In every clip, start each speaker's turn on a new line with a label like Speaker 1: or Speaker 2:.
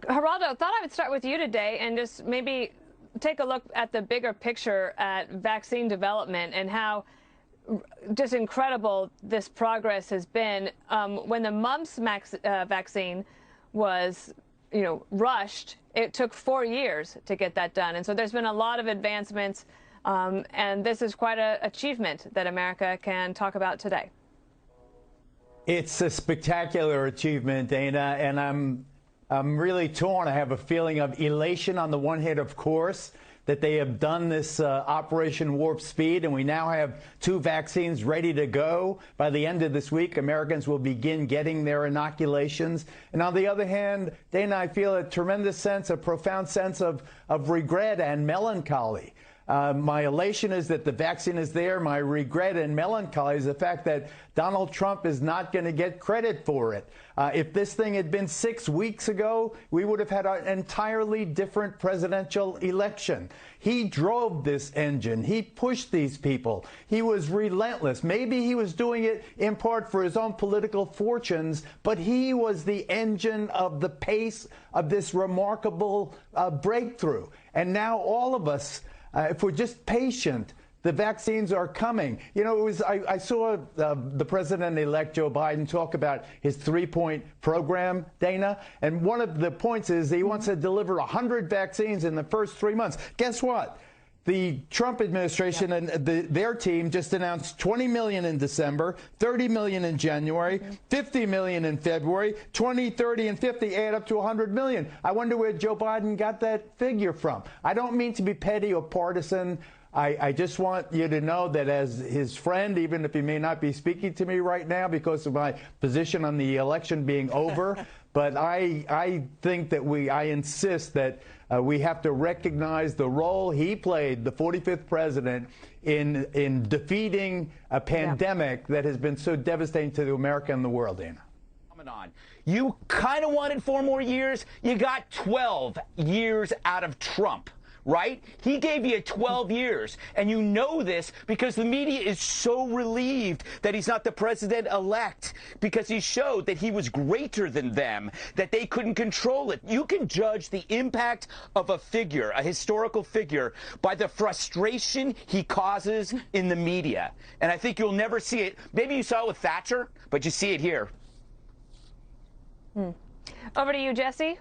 Speaker 1: Geraldo, thought I would start with you today and just maybe take a look at the bigger picture at vaccine development and how just incredible this progress has been. When the mumps vaccine was, rushed, it took 4 years to get that done. And so there's been a lot of advancements, and this is quite an achievement that America can talk about today.
Speaker 2: It's a spectacular achievement, Dana, and I'm really torn. I have a feeling of elation on the one hand, of course, that they have done this Operation Warp Speed, and we now have 2 vaccines ready to go. By the end of this week, Americans will begin getting their inoculations. And on the other hand, Dana, I feel a profound sense of regret and melancholy. My elation is that the vaccine is there. My regret and melancholy is the fact that Donald Trump is not going to get credit for it. If this thing had been 6 weeks ago, we would have had an entirely different presidential election. He drove this engine. He pushed these people. He was relentless. Maybe he was doing it in part for his own political fortunes, but he was the engine of the pace of this remarkable breakthrough. And now all of us, if we're just patient, the vaccines are coming. I saw the president-elect Joe Biden talk about his 3-point program, Dana, and one of the points is he wants to deliver 100 vaccines in the first 3 months. Guess what? The Trump administration and their team just announced 20 million in December, 30 million in January, 50 million in February, 20, 30, and 50 add up to 100 million. I wonder where Joe Biden got that figure from. I don't mean to be petty or partisan. I just want you to know that as his friend, even if he may not be speaking to me right now because of my position on the election being over, but I think that I insist that we have to recognize the role he played, the 45th president, in defeating a pandemic that has been so devastating to America and the world, Dana.
Speaker 3: You kind of wanted 4 more years. You got 12 years out of Trump. Right? He gave you 12 years, and you know this because the media is so relieved that he's not the president-elect because he showed that he was greater than them, that they couldn't control it. You can judge the impact of a figure, a historical figure, by the frustration he causes in the media. And I think you'll never see it. Maybe you saw it with Thatcher, but you see it here.
Speaker 1: Over to you, Jesse.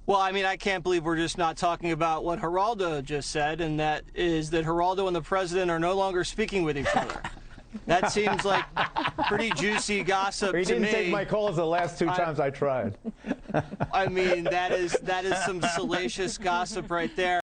Speaker 4: Well, I mean, I can't believe we're just not talking about what Geraldo just said, and that is that Geraldo and the president are no longer speaking with each other. That seems like pretty juicy gossip to me.
Speaker 2: He didn't take my calls the last 2 times I tried.
Speaker 4: I mean, that is some salacious gossip right there.